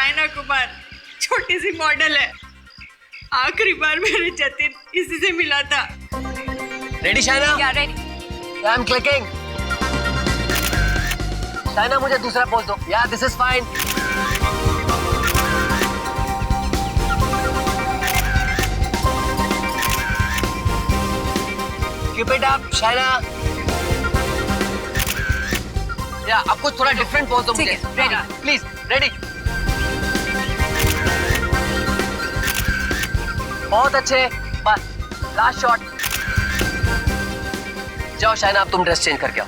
शाइना कुमार, छोटी सी मॉडल है। आखिरी बार मेरे जतिन इसी से मिला था। रेडी शाइना? क्या ready? I am clicking. Shaina मुझे दूसरा पोज दो। या this is fine. Keep it up Shaina. या आपको थोड़ा डिफरेंट पोज दो मुझे। Ready please. रेडी। बहुत अच्छे, बस लास्ट शॉट। जाओ शाइना, अब तुम ड्रेस चेंज करके आओ।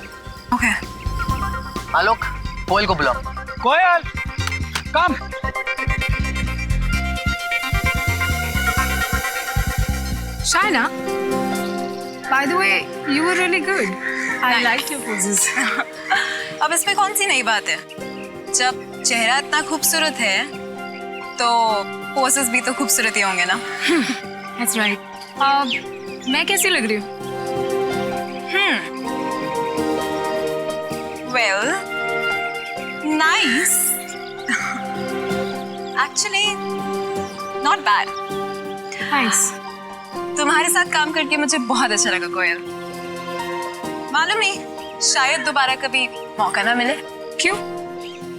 ओके। आलोक, कोयल को बुलाओ। कोयल, कम। Shaina, by the way, you were really good. I liked your poses. अब इसमें कौन सी नई बात है? जब चेहरा इतना खूबसूरत है तो पोसेस भी तो खूबसूरत ही होंगे ना। That's right. मैं कैसी लग रही हूँ? Well, nice. Actually, not bad. Nice. तुम्हारे साथ काम करके मुझे बहुत अच्छा लगा कोयल। मालूम नहीं, शायद दोबारा कभी मौका ना मिले। क्यों?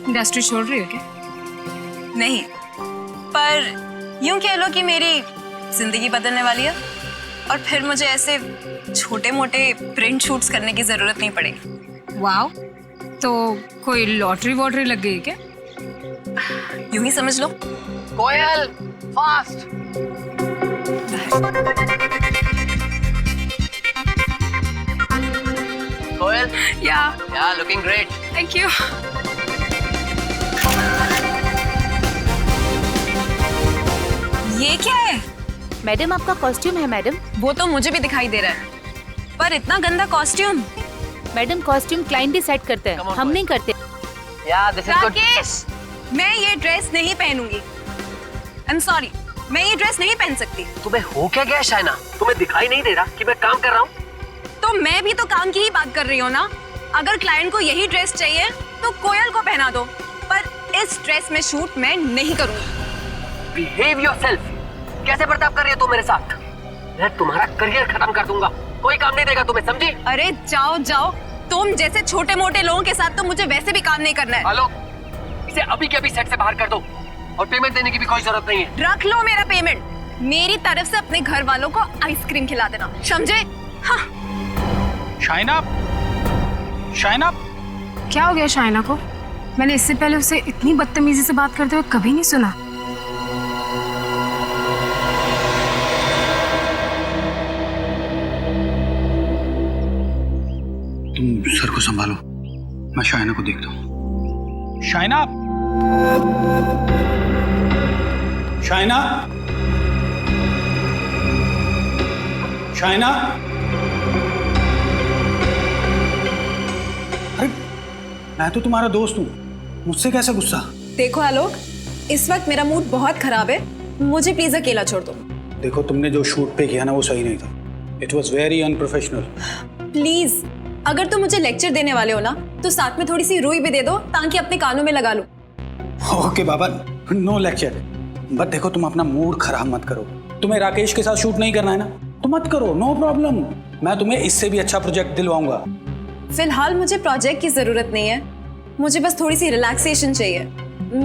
इंडस्ट्री छोड़ रही हो क्या? नहीं, पर यूं कह लो कि मेरी जिंदगी बदलने वाली है और फिर मुझे ऐसे छोटे मोटे प्रिंट शूट्स करने की जरूरत नहीं पड़ेगी। वाओ, तो कोई लॉटरी वॉटरी लग गई क्या? यूं ही समझ लो। कोयल, फास्ट। कोयल, या लुकिंग ग्रेट। Thank you. ये क्या है? मैडम आपका कॉस्ट्यूम है मैडम। वो तो मुझे भी दिखाई दे रहा है, पर इतना गंदा costume. Madam costume client decide करते हैं, हम नहीं करते। या दिस इज गुड। राकेश, मैं ये ड्रेस नहीं पहनूंगी। आई एम सॉरी, मैं ये ड्रेस नहीं पहन सकती। तुम्हें हो क्या गया शाइना? तुम्हें दिखाई नहीं दे रहा कि मैं काम कर रहा हूँ? तो मैं भी तो काम की ही बात कर रही हूँ ना। अगर क्लाइंट को यही ड्रेस चाहिए तो कोयल को पहना दो, पर इस ड्रेस में शूट मैं नहीं करूंगी। Behave yourself. कैसे बर्ताव कर रही हो तुम मेरे साथ? मैं तुम्हारा करियर खत्म कर दूंगा। कोई काम नहीं देगा तुम्हें, समझी? अरे जाओ जाओ, तुम जैसे छोटे मोटे लोगों के साथ तो मुझे वैसे भी काम नहीं करना है। आलोक, इसे अभी के अभी सेट से बाहर कर दो और पेमेंट देने की भी कोई जरूरत नहीं है। रख लो मेरा पेमेंट। मेरी तरफ से अपने घर वालों को आइसक्रीम खिला देना, समझे? हाँ। शाइना, शाइना, क्या हो गया शाइना को? मैंने इससे पहले उसे इतनी बदतमीजी से बात करते हुए कभी नहीं सुना। तुम सर को संभालो, मैं शाइना को देखता हूँ। शाइना, शाइना, शाइना। अरे मैं तो तुम्हारा दोस्त हूँ, मुझसे कैसे गुस्सा? देखो आलोक, इस वक्त मेरा मूड बहुत खराब है, मुझे प्लीज अकेला छोड़ दो। देखो, तुमने जो शूट पे किया ना वो सही नहीं था। It was very unprofessional. Please, अगर तुम मुझे लेक्चर देने वाले हो ना तो साथ में थोड़ी सी रुई भी दे दो ताकि अपने कानों में लगा लूं। ओके बाबा, नो लेक्चर। बट देखो, तुम अपना मूड खराब मत करो। तुम्हें राकेश के साथ शूट नहीं करना है ना, तो मत करो, नो प्रॉब्लम। मैं तुम्हें इससे भी अच्छा प्रोजेक्ट दिलवाऊंगा। फिलहाल मुझे प्रोजेक्ट की जरूरत नहीं है, मुझे बस थोड़ी सी रिलैक्सेशन चाहिए।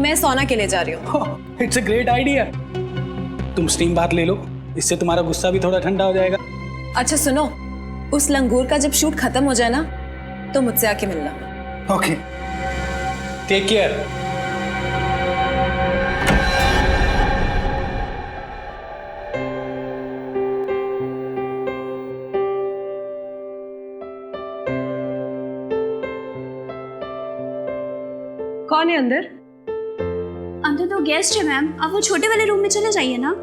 मैं सोना के लिए जा रही हूँ। It's a great idea. तुम स्टीम बात ले लो, इससे तुम्हारा गुस्सा भी थोड़ा ठंडा हो जाएगा। अच्छा सुनो, उस लंगूर का जब शूट खत्म हो जाए ना तो मुझसे आके मिलना। Okay, take care. कौन है अंदर? अंदर तो गेस्ट है मैम, आप वो छोटे वाले रूम में चले जाइए ना।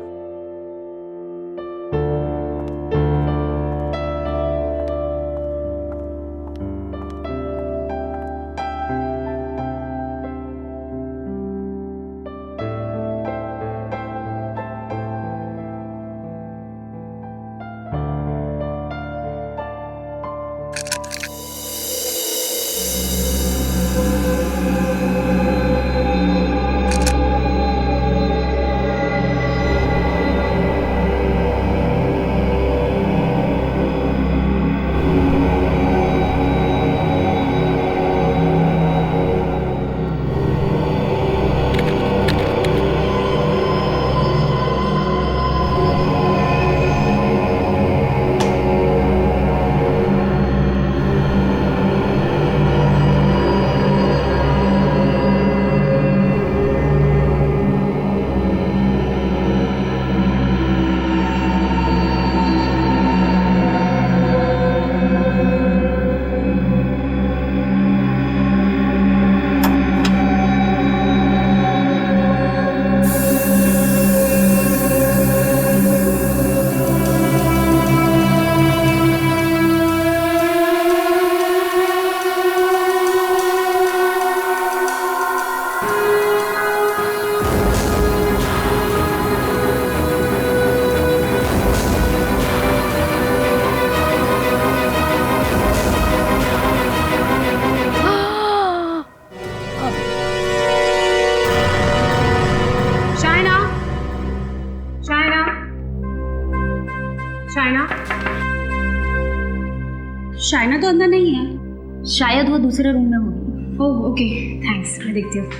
शाइना तो अंदर नहीं है। शायद वो दूसरे रूम में होगी। ओह ओके, थैंक्स, मैं देखती हूँ।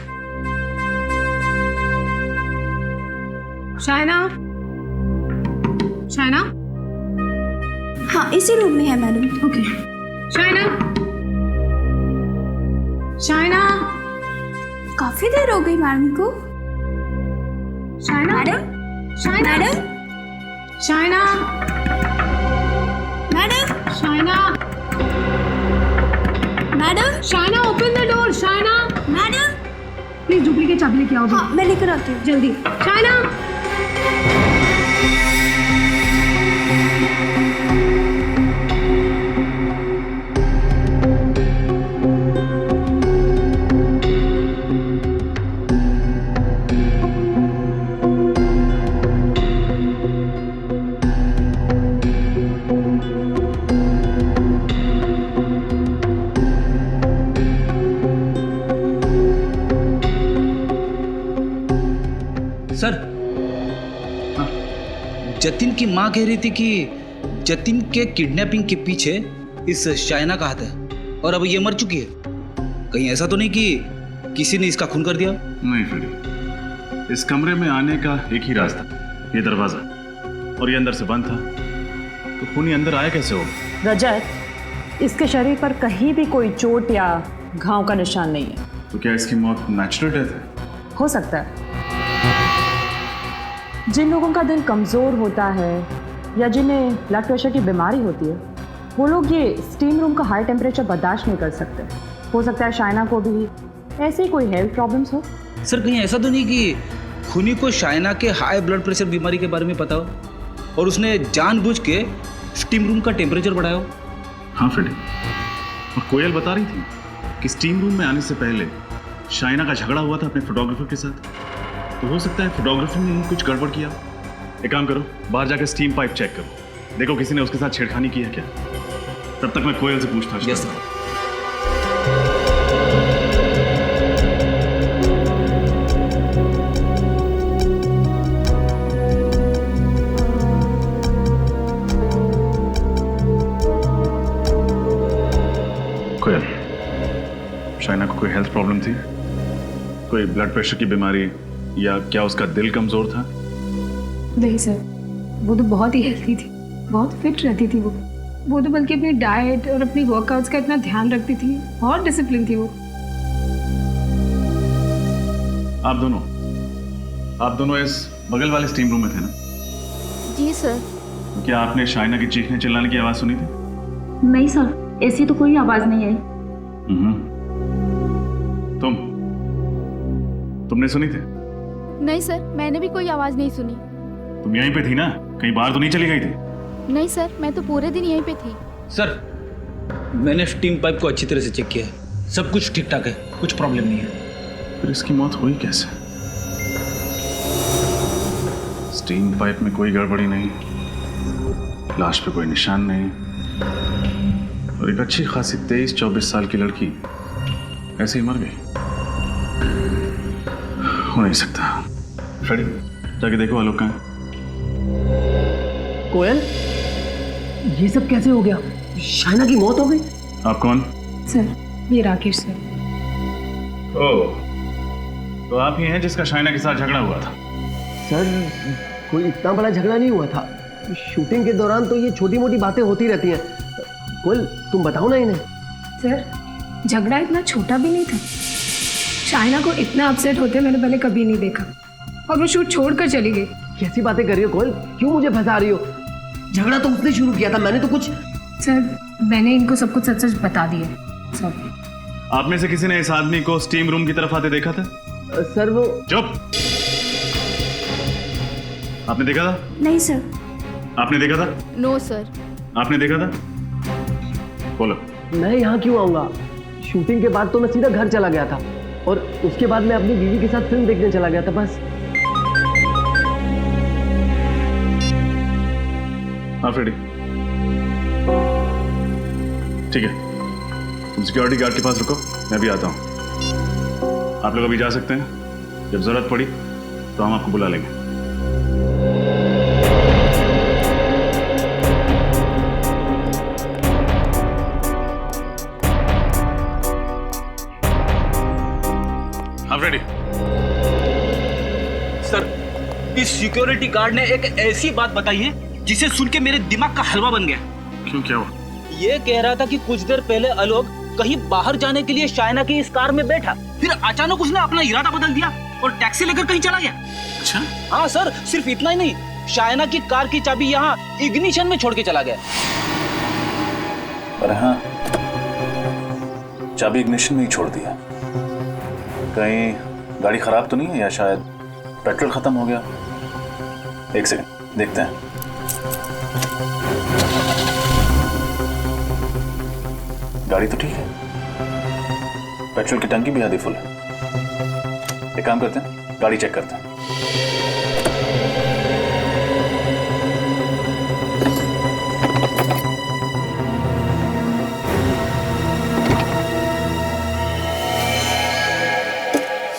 शाइना, शाइना, हाँ इसी रूम में है मैडम। ओके। शाइना, शाइना, काफी देर हो गई मैडम को। Shaina, madam, Shaina, madam, Shaina, madam, Shaina, madam, Shaina, open the door. Shaina, madam. Please duplicate चाबी लेके आओ हाँ मैं लेकर आती हूँ। जल्दी। शाइना, सर, जतिन की माँ कह रही थी कि जतिन के किडनैपिंग के पीछे इस शाइना का हाथ है और अब ये मर चुकी है। कहीं ऐसा तो नहीं कि किसी ने इसका खून कर दिया? नहीं फ्रेडी, इस कमरे में आने का एक ही रास्ता, ये दरवाजा, और ये अंदर से बंद था, तो खूनी अंदर आया कैसे हो? रजत, इसके शरीर पर कहीं भी कोई चोट या घाव का निशान नहीं है। तो क्या इसकी मौत नेचुरल डेथ है? हो सकता है। जिन लोगों का दिल कमज़ोर होता है या जिन्हें ब्लड प्रेशर की बीमारी होती है, वो लोग ये स्टीम रूम का हाई टेम्परेचर बर्दाश्त नहीं कर सकते। हो सकता है शाइना को भी ऐसे ही कोई हेल्थ प्रॉब्लम्स हो। सर, कहीं ऐसा तो नहीं कि खूनी को शाइना के हाई ब्लड प्रेशर बीमारी के बारे में पता हो और उसने जानबूझ के स्टीम रूम का टेम्परेचर बढ़ाया हो? हाँ फ्रेडी, और कोयल बता रही थी कि स्टीम रूम में आने से पहले शाइना का झगड़ा हुआ था अपने फोटोग्राफर के साथ, तो हो सकता है फोटोग्राफर ने कुछ गड़बड़ किया। एक काम करो, बाहर जाकर स्टीम पाइप चेक करो, देखो किसी ने उसके साथ छेड़खानी की है क्या। तब तक मैं कोयल से पूछताछ करूं। कोयल, शाइना को कोई हेल्थ प्रॉब्लम थी? कोई ब्लड प्रेशर की बीमारी, या क्या उसका दिल कमजोर था? नहीं सर, वो तो बहुत ही हेल्थी थी, बहुत फिट रहती थी वो तो बल्कि अपनी डाइट और अपनी वर्कआउट्स का इतना ध्यान रखती थी, बहुत डिसिप्लिन थी वो। आप दोनों इस बगल वाले स्टीम रूम में थे ना? जी सर। तो क्या आपने शाइना की चीखने चिल्लाने की आवाज सुनी थी? नहीं सर, ऐसी तो कोई आवाज नहीं आई। तुमने सुनी थी? नहीं सर, मैंने भी कोई आवाज नहीं सुनी। तुम यहीं पे थी ना, कहीं बाहर तो नहीं चली गई थी? नहीं सर, मैं तो पूरे दिन यहीं पे थी। सर, मैंने स्टीम पाइप को अच्छी तरह से चेक किया है, सब कुछ ठीक ठाक है, कुछ प्रॉब्लम नहीं है। फिर इसकी मौत हुई कैसे? स्टीम पाइप में कोई गड़बड़ी नहीं, लाश पे कोई निशान नहीं, और एक अच्छी खासी 23-24 साल की लड़की ऐसे ही मर गई। हो नहीं सकता। फ्रेडी, जाके देखो आलोक कहाँ है। कोयल, ये सब कैसे हो गया? शाइना की मौत हो गई? आप कौन? सर, ये राकेश सर। ओह, तो आप ही हैं जिसका शाइना के साथ झगड़ा हुआ था? सर, कोई इतना बड़ा झगड़ा नहीं हुआ था। शूटिंग के दौरान तो ये छोटी मोटी बातें होती रहती हैं। कोयल, तुम बताओ ना इन्हें। सर, झगड़ा इतना छोटा भी नहीं था। शाइना को इतना अपसेट होते मैंने पहले कभी नहीं देखा, और वो शूट छोड़कर चली गई। कैसी बातें कर रही हो कोयल? क्यों मुझे फंसा रही हो? झगड़ा तो उसने शुरू किया था, मैंने तो कुछ। सर, मैंने इनको सब कुछ सच सच बता दिया। सॉरी। आप में से किसी ने इस आदमी को स्टीम रूम की तरफ आते देखा था? सर वो। चुप! आपने देखा था? नहीं सर। आपने देखा था? No sir. आपने देखा था? बोलो। मैं यहाँ क्यों आऊंगा? शूटिंग के बाद तो मैं सीधा घर चला गया था, और उसके बाद मैं अपनी बीवी के साथ फिल्म देखने चला गया था, बस। हाँ फ्रेडी, ठीक है, तुम सिक्योरिटी गार्ड के पास रुको, मैं भी आता हूँ। आप लोग अभी जा सकते हैं, जब जरूरत पड़ी तो हम आपको बुला लेंगे। सर, इस सिक्योरिटी गार्ड ने एक ऐसी बात बताई है जिसे सुन के मेरे दिमाग का हलवा बन गया। क्यों, क्या हुआ? ये कह रहा था कि कुछ देर पहले आलोक कहीं बाहर जाने के लिए शाइना की इस कार में बैठा, फिर अचानक उसने अपना इरादा बदल दिया और टैक्सी लेकर कहीं चला गया। अच्छा, हाँ सर, सिर्फ इतना ही नहीं, शाइना की कार की चाबी यहाँ इग्निशन में छोड़ के चला गया। अरे हाँ, चाबी इग्निशन में ही छोड़ दिया। कहीं गाड़ी खराब तो नहीं है, या शायद पेट्रोल खत्म हो गया। एक सेकंड, देखते हैं। गाड़ी तो ठीक है, पेट्रोल की टंकी भी आधी फुल है। एक काम करते हैं, गाड़ी चेक करते हैं।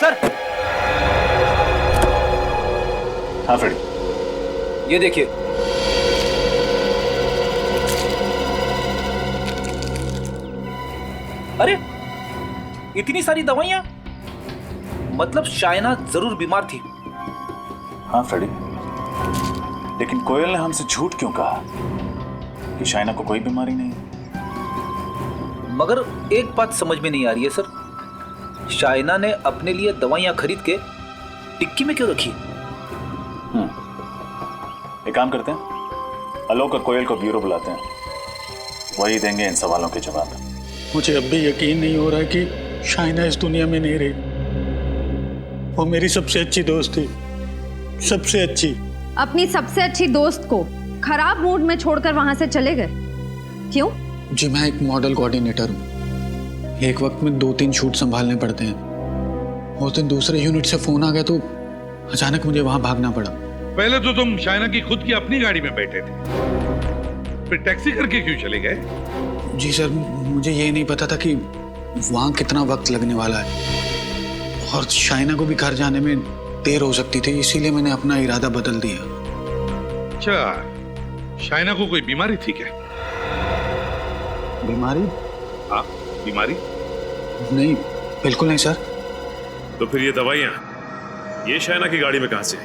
सर, हाँ फ्रेडी, ये देखिए। अरे, इतनी सारी दवाइयां, मतलब शाइना जरूर बीमार थी। हाँ फ्रेडी, लेकिन कोयल ने हमसे झूठ क्यों कहा कि शाइना को कोई बीमारी नहीं है? मगर एक बात समझ में नहीं आ रही है सर, शाइना ने अपने लिए दवाइयां खरीद के टिक्की में क्यों रखी? एक काम करते हैं, आलोक और कोयल को ब्यूरो बुलाते हैं, वही देंगे इन सवालों के जवाब। मुझे अब भी यकीन नहीं हो रहा कि शाइना इस दुनिया में नहीं रही। वो मेरी सबसे अच्छी दोस्त थी, सबसे अच्छी। अपनी सबसे अच्छी दोस्त को खराब मूड में छोड़कर वहां से चले गए, क्यों? जी, मैं एक मॉडल कोऑर्डिनेटर हूँ। एक वक्त में 2-3 शूट संभालने पड़ते हैं। उस दिन दूसरे यूनिट से फोन आ गया तो अचानक मुझे वहां भागना पड़ा। पहले तो तुम शाइना की खुद की अपनी गाड़ी में बैठे थे, फिर टैक्सी करके क्यों चले गए? जी सर, मुझे ये नहीं पता था कि वहाँ कितना वक्त लगने वाला है और शाइना को भी घर जाने में देर हो सकती थी, इसीलिए मैंने अपना इरादा बदल दिया। अच्छा, शाइना को कोई बीमारी थी क्या? बीमारी? हाँ, बीमारी? नहीं, बिल्कुल नहीं सर। तो फिर ये दवाइयाँ ये शाइना की गाड़ी में कहाँ से आई?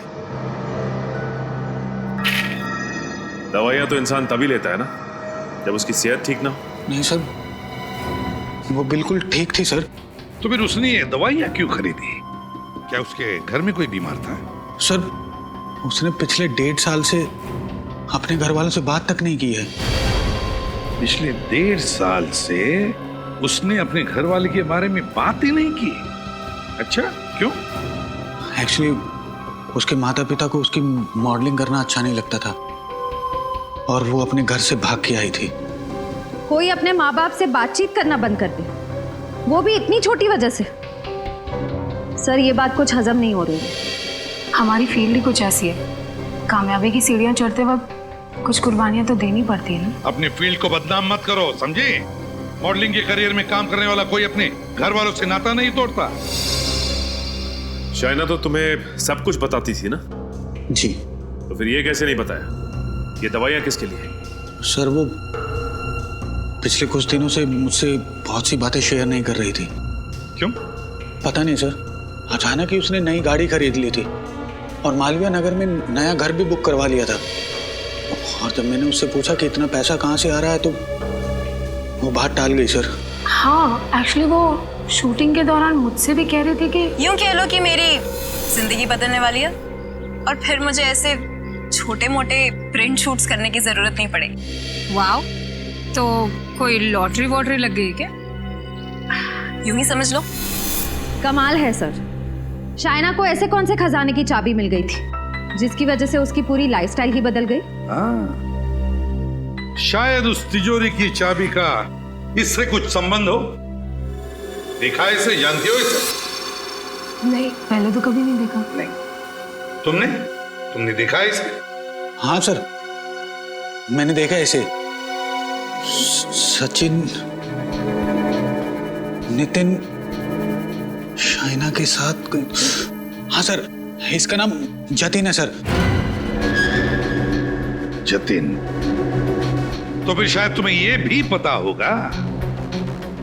दवाइयाँ तो इंसान तभी लेता है ना जब उसकी सेहत ठीक ना हो। नहीं सर, वो बिल्कुल ठीक थी सर। तो फिर उसने ये दवाइयाँ क्यों खरीदी? क्या उसके घर में कोई बीमार था? सर, उसने पिछले 1.5 साल से अपने घर वालों से बात तक नहीं की है। पिछले 1.5 साल से उसने अपने घर वाले के बारे में बात ही नहीं की? अच्छा, क्यों? एक्चुअली उसके माता पिता को उसकी मॉडलिंग करना अच्छा नहीं लगता था और वो अपने घर से भाग के आई थी। कोई अपने माँ बाप से बातचीत करना बंद कर दे, वो भी इतनी छोटी वजह से। सर, ये बात कुछ हजम नहीं हो रही है। हमारी फील्ड ही कुछ ऐसी है, कामयाबी की सीढ़ियाँ चढ़ते वक्त कुछ कुर्बानियाँ तो देनी पड़ती है ना। अपनी फील्ड को बदनाम मत करो, समझे? मॉडलिंग के करियर में काम करने वाला कोई अपने घर वालों से नाता नहीं तोड़ता। शाइना तो तुम्हें सब कुछ बताती थी ना? जी। तो फिर ये कैसे नहीं बताया? ये दवाइयाँ किसके लिए? सर, वो पिछले कुछ दिनों से मुझसे बहुत सी बातें शेयर नहीं कर रही थी। क्यों? पता नहीं सर, अचानक ही उसने नई गाड़ी खरीद ली थी और मालवीय नगर में नया घर भी बुक करवा लिया था। और जब मैंने उससे पूछा कि इतना पैसा कहाँ से आ रहा है तो वो बात टाल गई सर। हाँ, एक्चुअली वो शूटिंग के दौरान मुझसे भी कह रहे थे कि यूं कह लो कि मेरी जिंदगी बदलने वाली है और फिर मुझे ऐसे छोटे मोटे प्रिंट शूट्स करने की जरूरत नहीं पड़ेगी। वाओ, तो कोई लॉटरी वॉटरी लग गई क्या? यूं ही समझ लो। कमाल है सर, शाइना को ऐसे कौन से खजाने की चाबी मिल गई थी जिसकी वजह से उसकी पूरी लाइफस्टाइल ही बदल गई? शायद उस तिजोरी की चाबी का इससे कुछ संबंध हो। देखा है इसे? जानती हो इसे? नहीं, पहले तो कभी नहीं देखा। नहीं। तुमने देखा है इसे? हाँ सर, मैंने देखा इसे। सचिन, नितिन, शाइना के साथ। हाँ सर, इसका नाम जतिन है सर। जतिन? तो फिर शायद तुम्हें यह भी पता होगा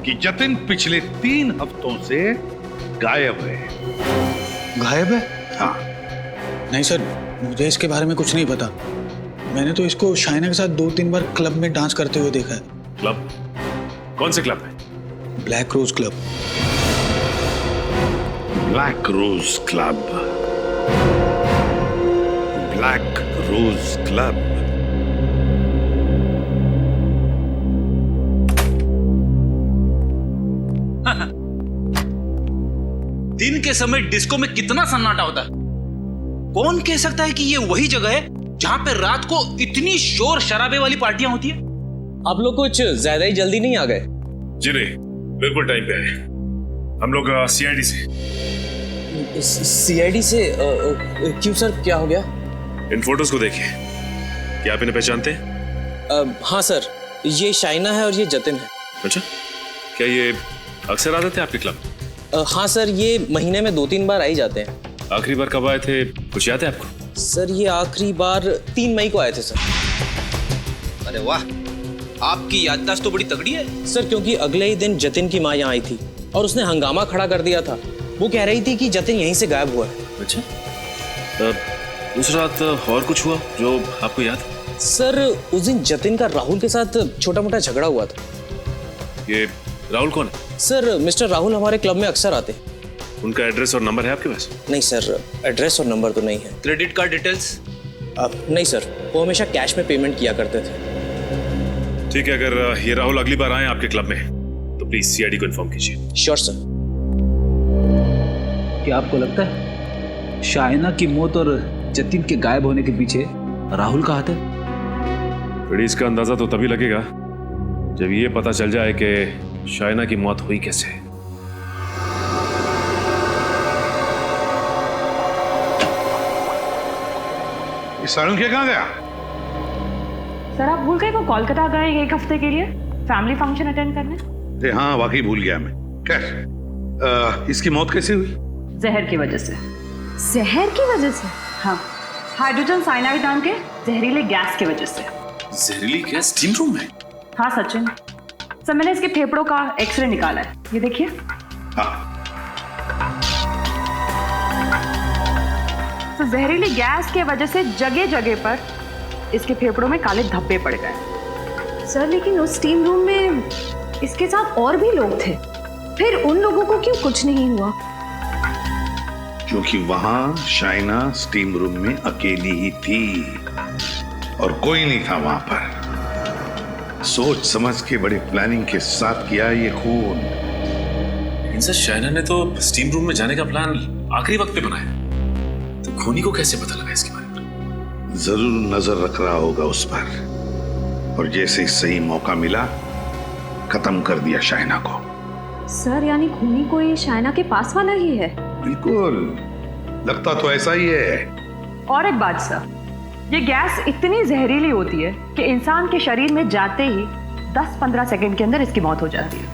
कि जतिन पिछले 3 हफ्तों से गायब है। गायब है? हाँ। नहीं सर, मुझे इसके बारे में कुछ नहीं पता। मैंने तो इसको शाइना के साथ 2-3 बार क्लब में डांस करते हुए देखा है। क्लब? कौन से क्लब में? ब्लैक रोज क्लब। ब्लैक रोज क्लब। ब्लैक रोज क्लब। दिन के समय डिस्को में कितना सन्नाटा होता है। कौन कह सकता है कि ये वही जगह है जहां पे रात को इतनी शोर शराबे वाली पार्टियां होती है? आप लोग कुछ ज्यादा ही जल्दी नहीं आ गए? जी नहीं, बिल्कुल टाइम पे आए। हम लोग सीआईडी से। सीआईडी से? क्यों सर, क्या हो गया? इन फोटोज को देखिए, क्या आप इन्हें पहचानते हैं? हाँ सर, ये शाइना है और ये जतिन है। अच्छा, क्या ये अक्सर आते थे आपके क्लब? हाँ सर, ये महीने में 2-3 बार आ ही जाते हैं। आखिरी बार कब आए थे, कुछ याद है आपको? सर ये आखिरी बार 3 मई को आए थे सर। अरे वाह, आपकी याददाश्त तो बड़ी तगड़ी है। सर क्योंकि अगले ही दिन जतिन की माँ यहाँ आई थी और उसने हंगामा खड़ा कर दिया था। वो कह रही थी कि जतिन यहीं से गायब हुआ है। अच्छा, उस रात और कुछ हुआ जो आपको याद? सर उस दिन जतिन का राहुल के साथ छोटा मोटा झगड़ा हुआ था। ये राहुल कौन है? सर मिस्टर राहुल हमारे क्लब में अक्सर आते। उनका एड्रेस और नंबर है आपके पास? नहीं सर, एड्रेस और नंबर तो नहीं है। Credit card details? नहीं सर, वो हमेशा कैश में पेमेंट किया करते थे। ठीक है, अगर ये राहुल अगली बार आए आपके क्लब में तो प्लीज सीआईडी को इन्फॉर्म कीजिए। Sure sir. क्या आपको लगता है शाइना की मौत और जतिन के गायब होने के पीछे राहुल का हाथ है? थोड़ी इसका अंदाजा तो तभी लगेगा जब ये पता चल जाए कि शाइना की मौत हुई कैसे। इस सालून कहाँ गया? सर आप भूल गए वो कोलकाता गए 1 हफ्ते के लिए फैमिली फंक्शन अटेंड करने। अरे हाँ, वाकई भूल गया मैं। खैर, इसकी मौत कैसे हुई? जहर की वजह से। जहर की वजह से? हाँ, हाइड्रोजन साइनाइड नाम के जहरीले गैस की वजह से। जहरीली गैस स्टीम रूम में? हाँ सचिन, सर मैंने इसके फेफड़ों का एक्सरे निकाला है, ये देखिए। हाँ। तो जहरीली गैस के वजह से जगह जगह पर इसके फेफड़ों में काले धब्बे पड़ गए। सर लेकिन उस स्टीम रूम में इसके साथ और भी लोग थे, फिर उन लोगों को क्यों कुछ नहीं हुआ? क्योंकि वहां शाइना स्टीम रूम में अकेली ही थी और कोई नहीं था वहां पर। सोच समझ के बड़े प्लानिंग के साथ किया ये खून। लेकिन सर शाइना ने तो स्टीम रूम में जाने का प्लान आखिरी वक्त पे बनाया, तो खूनी को कैसे पता लगा इसके बारे में? जरूर नजर रख रहा होगा उस पर, और जैसे सही मौका मिला खत्म कर दिया शाइना को। सर यानी खूनी कोई शाइना के पास वाला ही है? बिल्कुल, लगता तो ऐसा ही है। और एक बात सर, ये गैस इतनी जहरीली होती है कि इंसान के शरीर में जाते ही 10-15 सेकंड के अंदर इसकी मौत हो जाती है।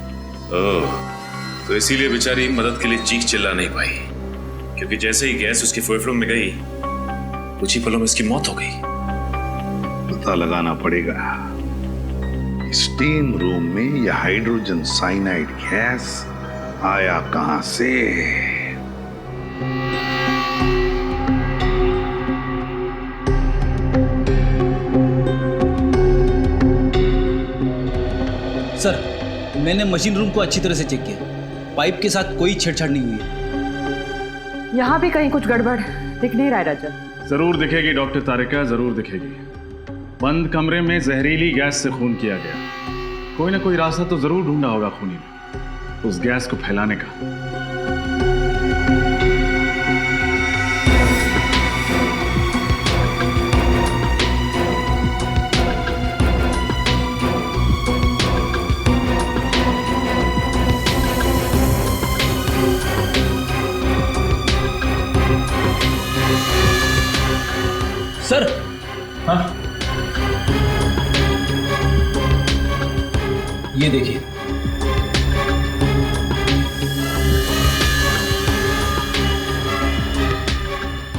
ओह, तो इसीलिए बेचारी मदद के लिए चीख चिल्ला नहीं पाई, क्योंकि जैसे ही गैस उसके फेफड़ों में गई कुछ ही पलों में इसकी मौत हो गई। पता लगाना पड़ेगा स्टीम रूम में यह हाइड्रोजन साइनाइड गैस आया कहां से। सर मैंने मशीन रूम को अच्छी तरह से चेक किया, पाइप के साथ कोई छेड़छाड़ नहीं हुई है। यहाँ भी कहीं कुछ गड़बड़ दिख नहीं रहा है रजत। जरूर दिखेगी डॉक्टर तारिका, जरूर दिखेगी। बंद कमरे में जहरीली गैस से खून किया गया, कोई ना कोई रास्ता तो जरूर ढूंढा होगा खूनी ने उस गैस को फैलाने का। सर हाँ, ये देखिए।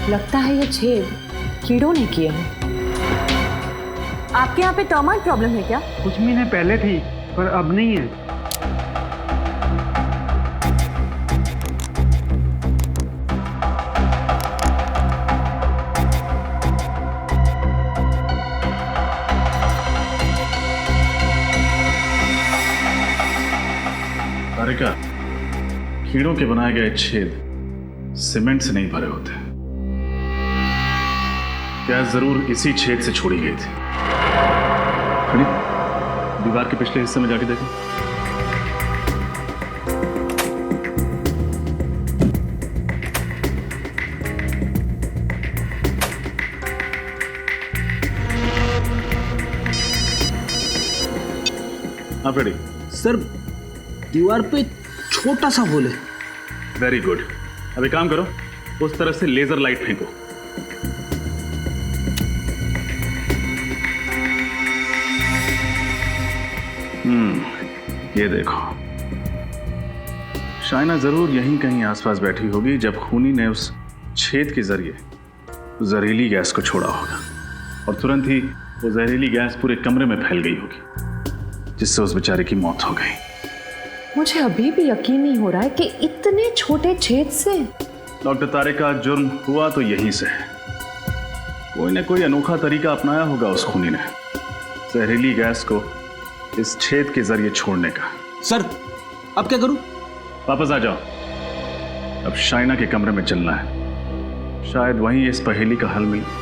लगता है ये छेद कीड़ों ने किए हैं। आपके यहाँ पे टर्माइट प्रॉब्लम है क्या? कुछ महीने पहले थी पर अब नहीं है। कीड़ों के बनाए गए छेद सीमेंट से नहीं भरे होते। गैस जरूर इसी छेद से छोड़ी गई थी। खड़ी दीवार के पिछले हिस्से में जाके देखें। हाँ फ्रेडी। सर दीवार पे छोटा सा होल है। Very good. अब एक काम करो, उस तरफ से लेजर लाइट फेंको। ये देखो, शाइना जरूर यहीं कहीं आसपास बैठी होगी जब खूनी ने उस छेद के जरिए जहरीली गैस को छोड़ा होगा, और तुरंत ही वो जहरीली गैस पूरे कमरे में फैल गई होगी, जिससे उस बेचारे की मौत हो गई। मुझे अभी भी यकीन नहीं हो रहा है कि इतने छोटे छेद से। डॉक्टर तारिका, जुर्म हुआ तो यहीं से है। कोई न कोई अनोखा तरीका अपनाया होगा उस खूनी ने जहरीली गैस को इस छेद के जरिए छोड़ने का। सर अब क्या करूं? वापस आ जाओ। अब शाइना के कमरे में चलना है, शायद वहीं इस पहेली का हल मिले।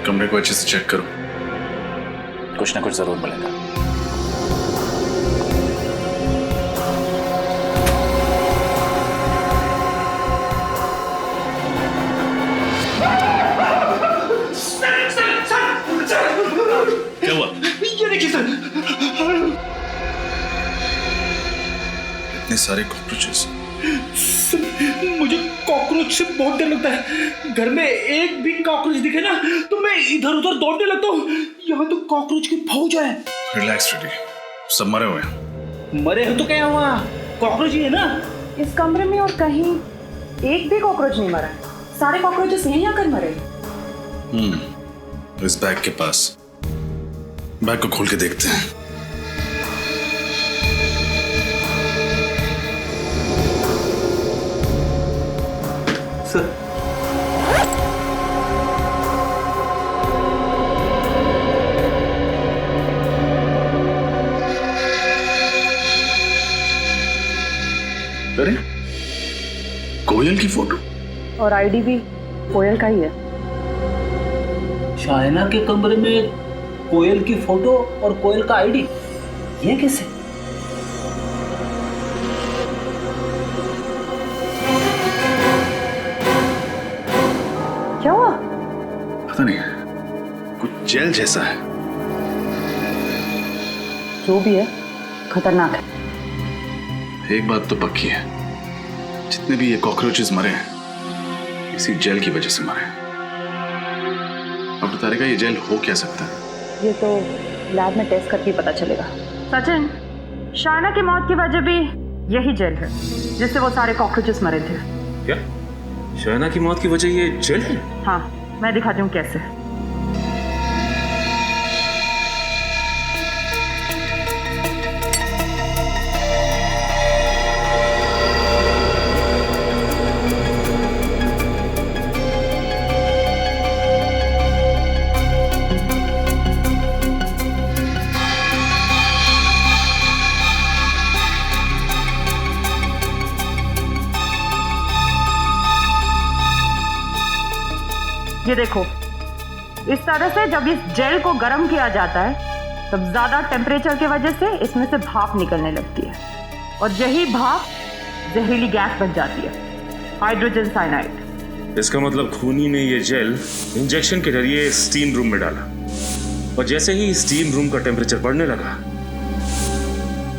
कमरे को अच्छे से चेक करो, कुछ ना कुछ जरूर मिलेगा। क्या हुआ? ये देखिए सर, इतने सारे कॉकरोचेस। मुझे कॉकरोच से बहुत डर लगता है। घर में एक भी कॉकरोच दिखे ना तो मैं इधर उधर दौड़ने लगता हूँ। यहाँ तो कॉकरोच की फौज है। रिलैक्स फ्रेडी, सब मरे हुए हैं। मरे हो तो क्या हुआ, कॉकरोच ही है ना। इस कमरे में और कहीं एक भी कॉकरोच नहीं मरा है। सारे कॉकरोचेस यहीं आकर मरे। इस बैग के पास, बैग को खोल के देखते हैं। सर अरे कोयल की फोटो और आईडी भी कोयल का ही है। शाइना के कमरे में कोयल की फोटो और कोयल का आईडी, ये कैसे? क्या हुआ? पता नहीं, कुछ जेल जैसा है। जो भी है खतरनाक है। एक बात तो पक्की है, जितने भी ये कॉकरोचेस मरे हैं इसी जेल की वजह से मरे हैं। डॉक्टर तारिका, ये जेल हो क्या सकता है? ये तो लैब में टेस्ट करके पता चलेगा। सचिन, शाइना की मौत की वजह भी यही जेल है जिससे वो सारे कॉकरोचेस मरे थे। क्या शाइना की मौत की वजह ये जेल है? हाँ, मैं दिखाती हूँ कैसे। ये देखो, इस तरह से जब इस जेल को गर्म किया जाता है तब ज्यादा टेम्परेचर की वजह से इसमें से भाप निकलने लगती है, और यही भाप जहरीली गैस बन जाती है, हाइड्रोजन साइनाइड। इसका मतलब खूनी ने ये जेल इंजेक्शन के जरिए स्टीम रूम में डाला, और जैसे ही स्टीम रूम का टेम्परेचर बढ़ने लगा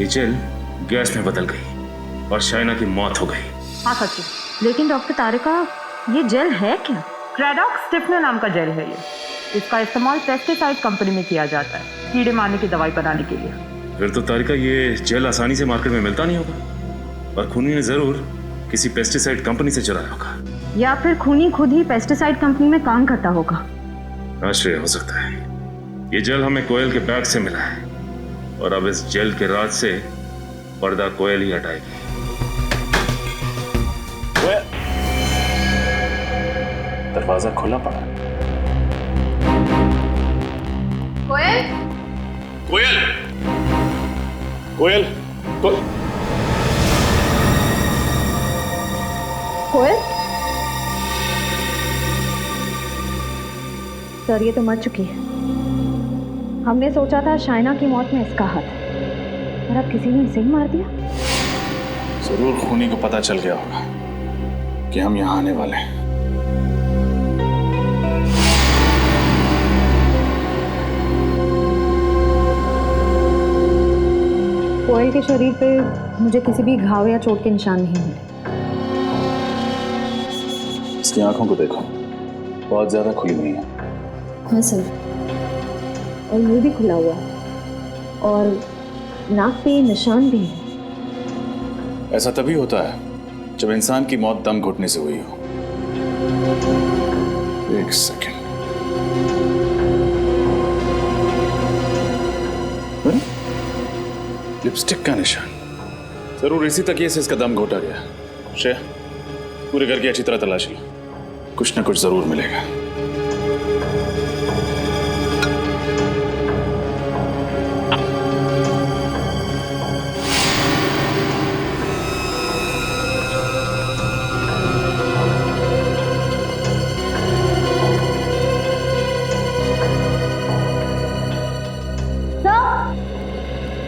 ये जेल गैस में बदल गई और शाइना की मौत हो गई। हाँ सच्ची, लेकिन डॉक्टर तारिका, ये जेल है क्या? क्रेडॉक्स स्टिफनर नाम का जेल है ये। इसका इस्तेमाल पेस्टिसाइड कंपनी में किया जाता है कीड़े मारने की दवाई बनाने के लिए। फिर तो तारिका ये जेल आसानी से मार्केट में मिलता नहीं होगा, और खूनी ने जरूर किसी पेस्टिसाइड कंपनी से चुराया होगा, या फिर खूनी खुद ही पेस्टिसाइड कंपनी में काम करता होगा। आश्चर्य हो सकता है। ये जेल हमें कोयल के बैग से मिला है, और अब इस जेल के राज से पर्दा कोयल ही हटाएगी। दरवाजा खुला पड़ा। कोयल, कोयल, कोयल, कोयल सर, ये तो मर चुकी है। हमने सोचा था शाइना की मौत में इसका हाथ है, और अब किसी ने इसे ही मार दिया। जरूर खूनी को पता चल गया होगा कि हम यहाँ आने वाले हैं। कोयल के शरीर पे मुझे किसी भी घाव या चोट के निशान नहीं मिले। इसकी आंखों को देखो, बहुत ज्यादा खुली नहीं है। हाँ सर, और मुंह भी खुला हुआ है, और नाक पे निशान भी है। ऐसा तभी होता है जब इंसान की मौत दम घुटने से हुई हो। एक सेकंड, लिपस्टिक का निशान, जरूर इसी तकिए से इसका दम घोटा गया। श्रेया, पूरे घर की अच्छी तरह तलाश लो, कुछ न कुछ जरूर मिलेगा।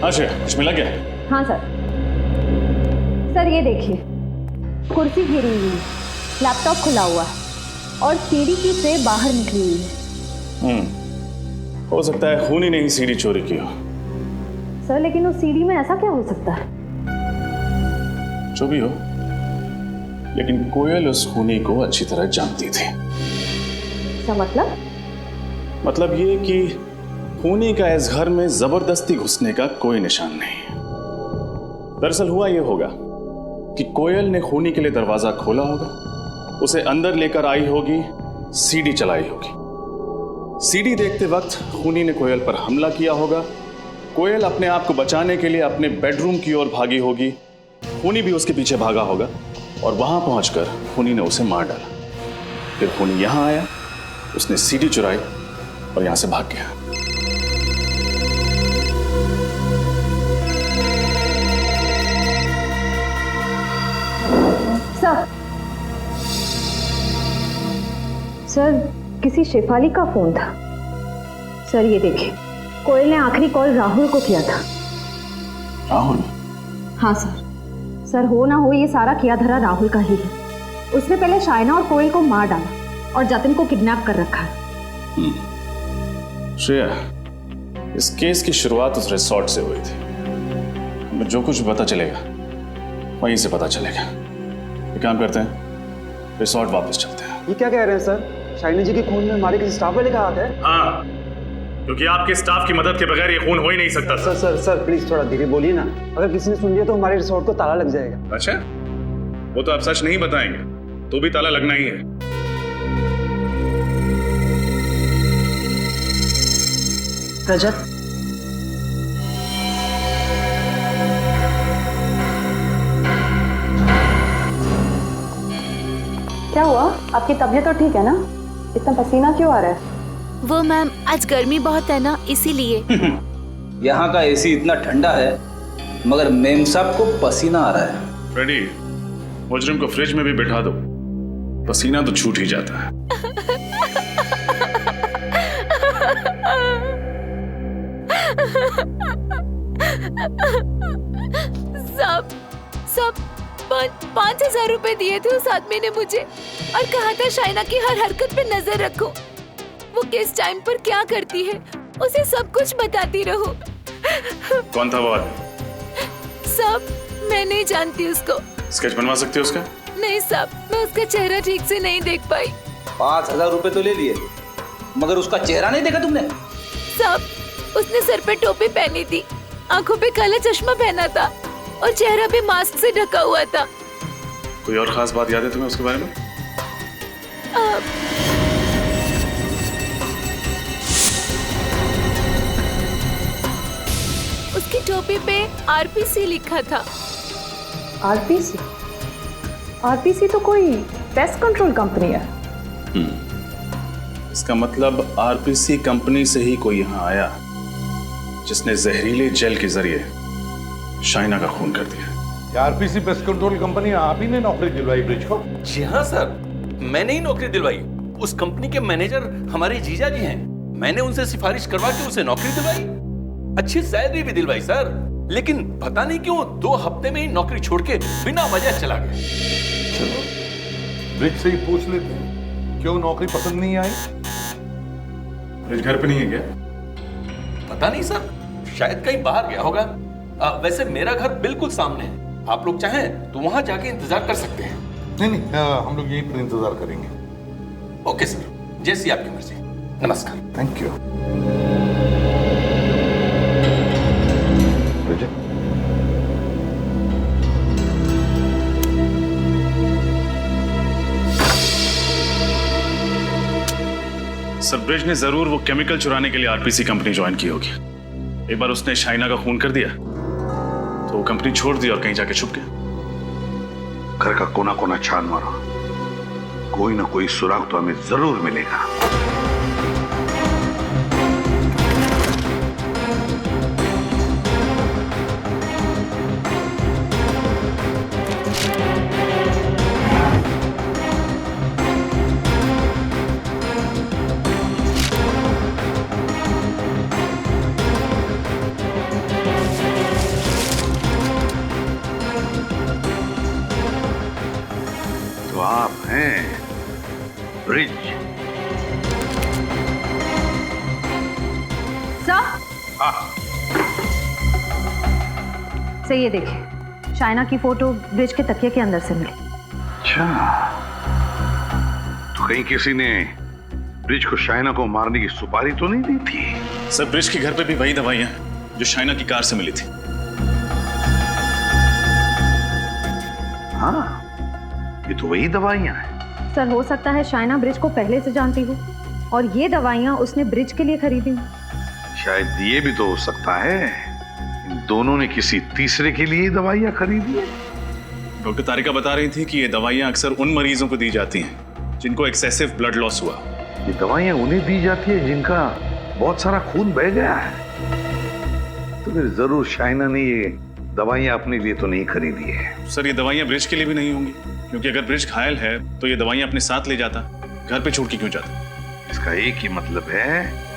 हाँ श्रेया, कुछ मिला क्या? हाँ सर, सर ये देखिए, कुर्सी गिरी हुई है, लैपटॉप खुला हुआ है, और सीढ़ी की ट्रे बाहर निकली हुई है। हो सकता है खूनी ने ही सीढ़ी चोरी की हो। सर लेकिन उस सीढ़ी में ऐसा क्या हो सकता है? जो भी हो, लेकिन कोयल उस खूनी को अच्छी तरह जानती थी। क्या मतलब? मतलब ये कि खूनी का इस घर में जबरदस्ती घुसने का कोई निशान नहीं। दरअसल हुआ यह होगा कि कोयल ने खूनी के लिए दरवाजा खोला होगा, उसे अंदर लेकर आई होगी, सीढ़ी चलाई होगी। सीढ़ी देखते वक्त खूनी ने कोयल पर हमला किया होगा। कोयल अपने आप को बचाने के लिए अपने बेडरूम की ओर भागी होगी, खूनी भी उसके पीछे भागा होगा, और वहां पहुंचकर खूनी ने उसे मार डाला। फिर खूनी यहां आया, उसने सीढ़ी चुराई और यहां से भाग गया। सर किसी शेफाली का फोन था। सर ये देखिए, कोयल ने आखिरी कॉल राहुल को किया था। राहुल? हाँ सर, सर हो ना हो ये सारा किया धरा राहुल का ही है। उसने पहले शाइना और कोयल को मार डाला और जतिन को किडनैप कर रखा है। श्रेया, इस केस की शुरुआत उस रिसोर्ट से हुई थी। हमें जो कुछ पता चलेगा वहीं से पता चलेगा। एक काम करते हैं, रिसोर्ट वापस चलते हैं। ये क्या कह रहे हैं सर? शाइना जी के खून में हमारे किसी स्टाफ वाले का हाथ है? हाँ, क्योंकि आपके स्टाफ की मदद के बगैर ये खून हो ही नहीं सकता। सर प्लीज थोड़ा धीरे बोलिए ना। अगर किसी ने सुन लिया तो हमारे रिसोर्ट को ताला लग जाएगा। अच्छा, वो तो आप सच नहीं बताएंगे तो भी ताला लगना ही है। रजत, क्या हुआ? आपकी तबीयत तो ठीक है ना? इतना पसीना क्यों आ रहा है? वो मैम, आज गर्मी बहुत है ना, इसीलिए। यहाँ का एसी इतना ठंडा है, मगर मेम साहब को पसीना आ रहा है। फ्रेडी, मुजरिम को फ्रिज में भी बिठा दो, पसीना तो छूट ही जाता है। सब 5,000 रुपए दिए थे उस आदमी ने मुझे, और कहा था शाइना की हर हरकत पे नजर रखो, वो किस टाइम पर क्या करती है उसे सब कुछ बताती रहो। कौन था वो आदमी? सब मैं नहीं जानती उसको। स्केच बनवा सकते हो उसका? नहीं साहब, मैं उसका चेहरा ठीक से नहीं देख पाई। 5,000 रुपए तो ले लिए, मगर उसका चेहरा नहीं देखा तुमने? साहब, उसने सर पे टोपी पहनी थी, आंखों पे काला चश्मा पहना था, और चेहरा भी मास्क से ढका हुआ था। कोई और खास बात याद है तुम्हें उसके बारे में? उसकी टोपी पे आरपीसी लिखा था। आरपीसी? आरपीसी तो कोई पेस्ट कंट्रोल कंपनी है। इसका मतलब आरपीसी कंपनी से ही कोई यहाँ आया जिसने जहरीले जेल के जरिए शाइना का खून कर दिया। आरपीसी पेस्ट कंट्रोल कंपनी आप ही ने नौकरी दिलवाई ब्रिज को? जी हाँ सर, मैंने ही नौकरी दिलवाई। उस कंपनी के मैनेजर हमारे जीजा जी हैं। मैंने उनसे सिफारिश करवा के उसे नौकरी दिलवाई, अच्छी सैलरी भी दिलवाई सर। लेकिन पता नहीं क्यों 2 हफ्ते में ही नौकरी छोड़ के बिना वजह चला गया। चलो ब्रिज से ही पूछ लेते हैं, क्यों नौकरी पसंद नहीं आई? ब्रिज घर पे नहीं है क्या? पता नहीं सर, शायद कहीं बाहर गया होगा। वैसे मेरा घर बिल्कुल सामने है, आप लोग चाहें तो वहां जाके इंतजार कर सकते हैं। नहीं, हम लोग यहीं पर इंतजार करेंगे। ओके सर, जैसी आपकी मर्जी। नमस्कार। Thank you. सर ब्रिज ने जरूर वो केमिकल चुराने के लिए आरपीसी कंपनी ज्वाइन की होगी। एक बार उसने शाइना का खून कर दिया तो वो कंपनी छोड़ दी और कहीं जाके छुप गया। घर का कोना कोना छान मारो, कोई ना कोई सुराग तो हमें जरूर मिलेगा। तो आप हैं ब्रिज? सर ये देखिए, शाइना की फोटो ब्रिज के तकिए के अंदर से मिली। अच्छा, तो कहीं किसी ने ब्रिज को शाइना को मारने की सुपारी तो नहीं दी थी? सर ब्रिज के घर पे भी वही दवाइयां जो शाइना की कार से मिली थी। हाँ, ये तो वही दवाइयां हैं। सर हो सकता है शाइना ब्रिज को पहले से जानती हो और ये दवाइयाँ उसने ब्रिज के लिए खरीदी। शायद ये भी तो हो सकता है इन दोनों ने किसी तीसरे के लिए दवाइयां खरीदी है। डॉक्टर तारिका बता रही थी कि ये दवाइयां अक्सर उन मरीजों को दी जाती हैं जिनको एक्सेसिव ब्लड लॉस हुआ। ये दवाइयां उन्हें दी जाती है जिनका बहुत सारा खून बह गया है। तो फिर जरूर शाइना ने ये दवाइयां अपने लिए तो नहीं खरीदी है। सर ये दवाइयां ब्रिज के लिए भी नहीं होंगी, क्योंकि अगर ब्रिज घायल है तो ये दवाइयां अपने साथ ले जाता, घर पे छोड़ के क्यों जाता? इसका एक ही मतलब है,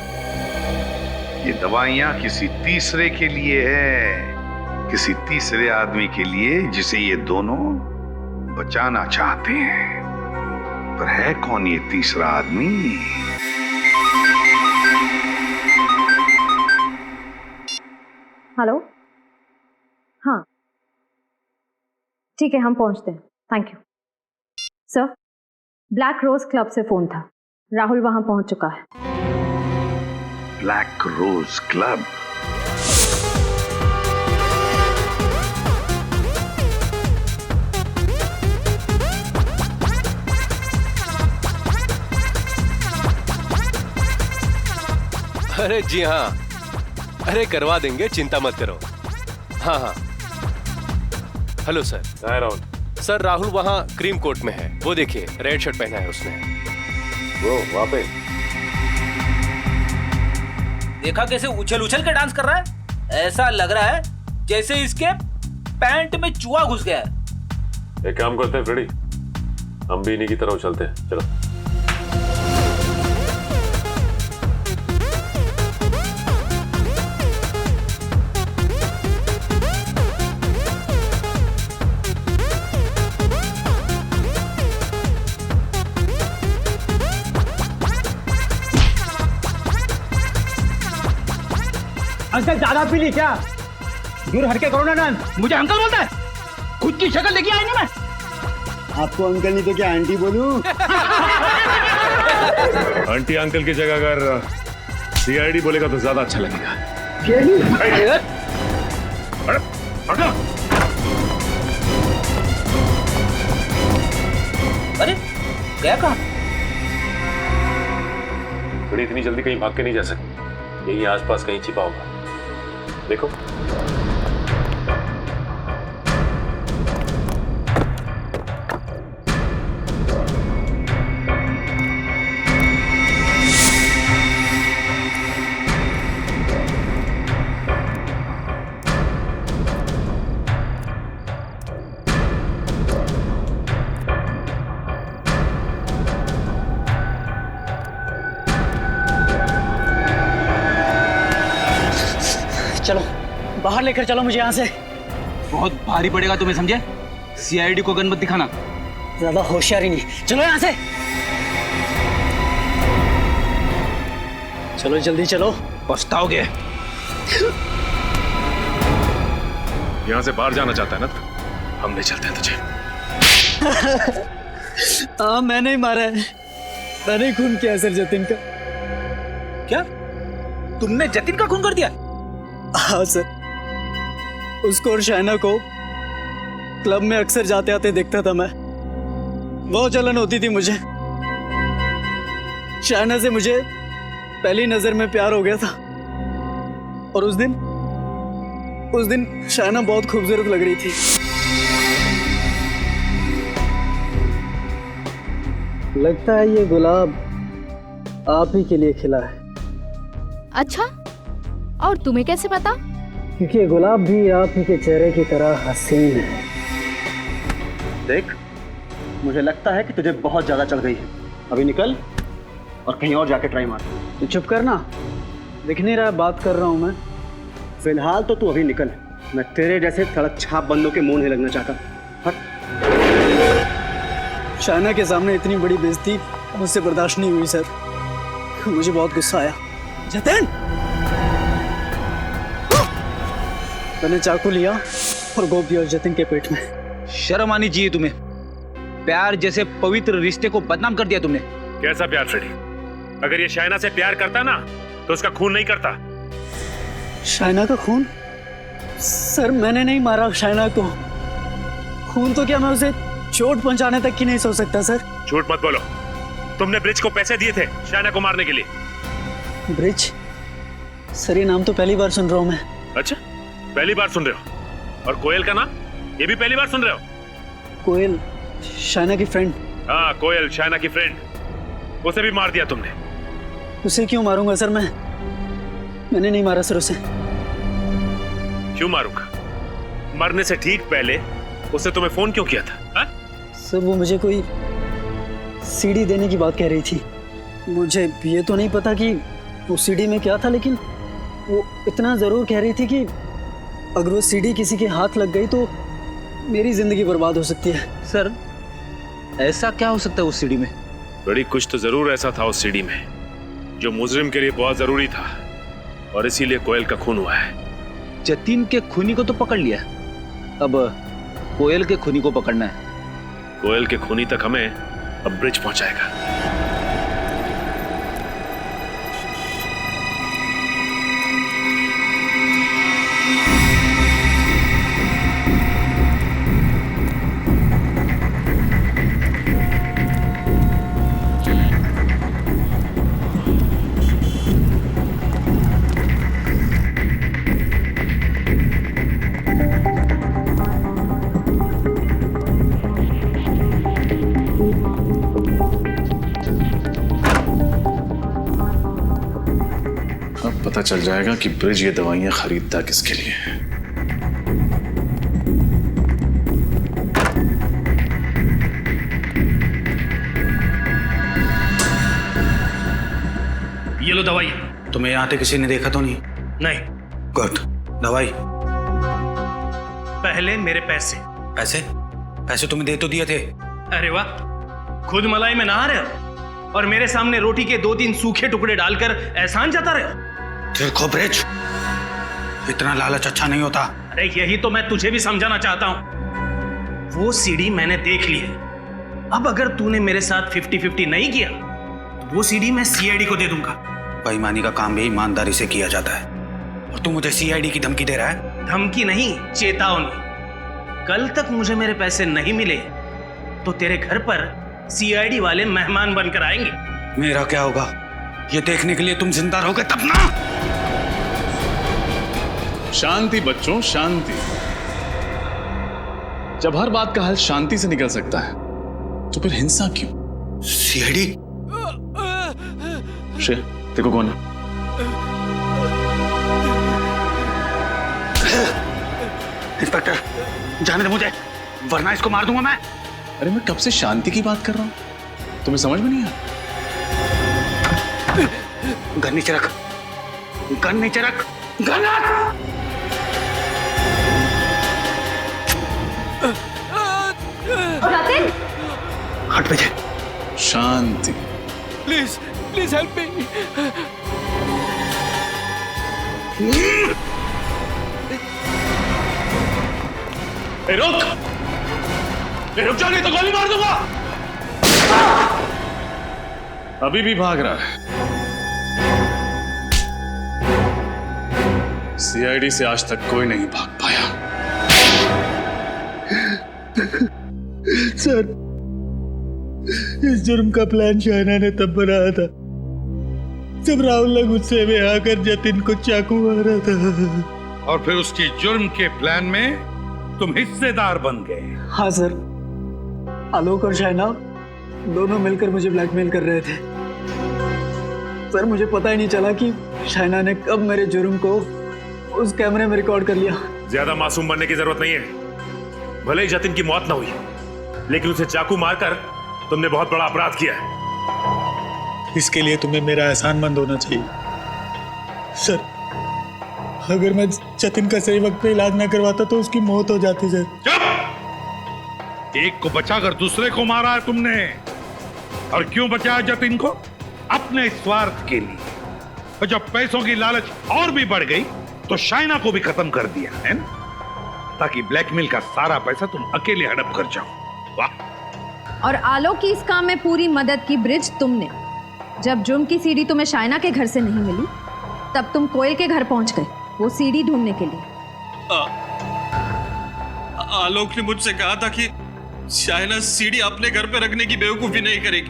ये दवाइयां किसी तीसरे के लिए है, किसी तीसरे आदमी के लिए जिसे ये दोनों बचाना चाहते हैं। पर है कौन ये तीसरा आदमी? हेलो, हाँ ठीक है, हम पहुंचते हैं। Thank you sir. Black rose club से फोन था, राहुल वहां पहुंच चुका है। ब्लैक रोज क्लब? अरे जी हाँ, अरे करवा देंगे, चिंता मत करो। हाँ हाँ, hello sir. Rahul sir Rahul वहाँ क्रीम कोट में है, वो देखिए रेड शर्ट पहना है उसने। वो वहाँ पे देखा कैसे उछल उछल के डांस कर रहा है? ऐसा लग रहा है जैसे इसके पैंट में चूहा घुस गया है। एक काम करते हैं फ्रेडी, हम भी इन्हीं की तरह उछलते हैं, चलो। अंकल ज्यादा पी ली क्या? दूर हट के करो ना डांस। मुझे अंकल बोलता है? खुद की शक्ल देखी आई ना मैं। आपको अंकल नहीं तो क्या आंटी बोलूं? आंटी अंकल की जगह अगर सीआईडी बोलेगा तो ज्यादा अच्छा लगेगा। अरे गया कहाँ? बड़ी इतनी जल्दी कहीं भाग के नहीं जा सकती, यही आसपास कहीं छिपा होगा। देखो बाहर लेकर चलो मुझे यहाँ से। बहुत भारी पड़ेगा तुम्हें, समझे? सीआईडी को गन मत दिखाना। ज्यादा होशियारी नहीं, चलो यहाँ से। चलो जल्दी चलो, पछताओगे। यहाँ से बाहर जाना चाहता है ना, हम ले चलते हैं तुझे। हाँ मैंने ही मारा है, मैंने ही खून किया सर जतिन का। क्या तुमने जतिन का खून कर दिया? हाँ सर, उसको और शाइना को क्लब में अक्सर जाते आते देखता था मैं। बहुत जलन होती थी मुझे। शाइना से मुझे पहली नजर में प्यार हो गया था, और उस दिन शाइना बहुत खूबसूरत लग रही थी। लगता है ये गुलाब आप ही के लिए खिला है। अच्छा, और तुम्हें कैसे पता? क्योंकि ये गुलाब भी आप ही के चेहरे की तरह हसीन है। देख, मुझे लगता है कि तुझे बहुत ज्यादा चढ़ गई है। अभी निकल और कहीं और जाके ट्राई मार। तू चुप करना, दिख नहीं रहा बात कर रहा हूं मैं। फिलहाल तो तू अभी निकल, मैं तेरे जैसे सड़क छाप बंदों के मुंह नहीं लगना चाहता। हट। शाइना के सामने इतनी बड़ी बेइज्जती मुझसे बर्दाश्त नहीं हुई सर, मुझे बहुत गुस्सा आया। जतिन, मैंने चाकू लिया और गोप दिया जतिन के पेट में। शर्म आनी चाहिए तुम्हें, प्यार जैसे पवित्र रिश्ते को बदनाम कर दिया तुमने। कैसा प्यार फ्रेडी? अगर ये शाइना से प्यार करता ना तो उसका खून नहीं करता। शाइना का खून? सर मैंने नहीं मारा शाइना को। खून तो क्या मैं उसे चोट पहुंचाने तक की नहीं सोच सकता सर। झूठ मत बोलो, तुमने ब्रिज को पैसे दिए थे शाइना को मारने के लिए। ब्रिज? सर ये नाम तो पहली बार सुन रहा हूं मैं। अच्छा, पहली बार सुन रहे हो? और कोयल का नाम ये भी पहली बार सुन रहे हो? कोयल शाइना की फ्रेंड? हाँ, कोयल शाइना की फ्रेंड, उसे भी मार दिया तुमने। उसे क्यों मारूंगा सर? मैंने नहीं मारा सर उसे। क्यों मारूंगा? मरने से ठीक पहले उसने तुम्हें फोन क्यों किया था? हा? सर वो मुझे कोई सीडी देने की बात कह रही थी। मुझे ये तो नहीं पता कि वो सीडी में क्या था, लेकिन वो इतना जरूर कह रही थी कि अगर वो सीडी किसी के हाथ लग गई तो मेरी जिंदगी बर्बाद हो सकती है। सर ऐसा क्या हो सकता है उस सीडी में? बड़ी कुछ तो जरूर ऐसा था उस सीडी में जो मुजरिम के लिए बहुत जरूरी था, और इसीलिए कोयल का खून हुआ है। जतिन के खूनी को तो पकड़ लिया, अब कोयल के खूनी को पकड़ना है। कोयल के खूनी तक हमें अब ब्रिज पहुंचाएगा। पता चल जाएगा कि ब्रिज ये दवाइयां खरीदता किसके लिए है। ये लो दवाई। तुम्हें यहाँ आते किसी ने देखा तो नहीं? नहीं। गुड। दवाई। पहले मेरे पैसे। पैसे? पैसे तुम्हें दे तो दिए थे। अरे वाह, खुद मलाई में नहा रहे हो और मेरे सामने रोटी के 2-3 सूखे टुकड़े डालकर एहसान जता रहे हो। देखो ब्रिज, इतना लालच अच्छा नहीं होता। अरे यही तो मैं तुझे भी समझाना चाहता हूं। वो सीडी मैंने देख ली है, अब अगर तूने मेरे साथ 50-50 नहीं किया तो वो सीडी मैं सीआईडी को दे दूंगा। बेईमानी का काम भी ईमानदारी से किया जाता है, और तू मुझे सीआईडी की धमकी दे रहा है? धमकी नहीं, चेतावनी। कल तक मुझे मेरे पैसे नहीं मिले तो तेरे घर पर सीआईडी वाले मेहमान बनकर आएंगे। मेरा क्या होगा ये देखने के लिए तुम जिंदा रहोगे तब ना। शांति बच्चों, शांति। जब हर बात का हल शांति से निकल सकता है तो फिर हिंसा क्यों? सीआईडी? श्रेय, देखो कौन है? इंस्पेक्टर, जाने दे मुझे, वरना इसको मार दूंगा मैं। अरे मैं कब से शांति की बात कर रहा हूं, तुम्हें समझ में नहीं आया? गन नीचे रख, गन नीचे रख, गन रख। जतिन हट विजय, शांति। Please please help me. रुक, रुक जाओ नहीं तो गोली मार दूंगा। अभी भी भाग रहा है। सीआईडी से आज तक कोई नहीं भाग पाया। सर, इस जुर्म का प्लान शाइना ने तब बनाया था जब राहुल ने गुस्से में आकर जतिन को चाकू मारा था। और फिर उसकी जुर्म के प्लान में तुम हिस्सेदार बन गए। हाँ सर, आलोक और शाइना दोनों मिलकर मुझे ब्लैकमेल कर रहे थे। सर, मुझे पता ही नहीं चला कि शाइना ने कब मेरे जुर्म को उस कैमरे में रिकॉर्ड कर लिया। ज्यादा मासूम बनने की जरूरत नहीं है। भले ही जतिन की मौत ना हुई, लेकिन उसे चाकू मारकर तुमने बहुत बड़ा अपराध किया है। इसके लिए तुम्हें मेरा एहसानमंद होना चाहिए। सर, अगर मैं जतिन का सही वक्त पे इलाज ना करवाता तो उसकी मौत हो जाती। सर, चुप! एक को बचाकर दूसरे को मारा है तुमने। और क्यों बचाया जतिन को? अपने स्वार्थ के लिए। और जब पैसों की लालच और भी बढ़ गई तो शाइना को भी खत्म कर दिया है ना? ताकि ब्लैकमेल का सारा पैसा तुम अकेले हड़प कर जाओ। वाह! और आलोक की इस काम में पूरी मदद की ब्रिज तुमने। जब जुर्म की सीडी तुम्हें शाइना के घर से नहीं मिली, तब तुम कोयल के घर पहुंच गए वो सीडी ढूंढने के लिए। आलोक ने मुझसे कहा था कि शाइना सीडी अपने घर पे रखने की बेवकूफी नहीं करेगी,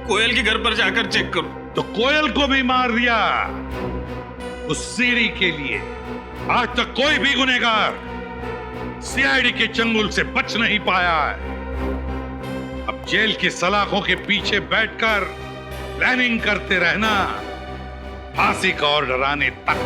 कोयल के घर पर जाकर चेक करो। तो कोयल को भी मार दिया उस सीडी के लिए। आज तक कोई भी गुनहगार सीआईडी के चंगुल से बच नहीं पाया है। अब जेल की सलाखों के पीछे बैठकर प्लानिंग करते रहना, फांसी का ऑर्डर आने तक।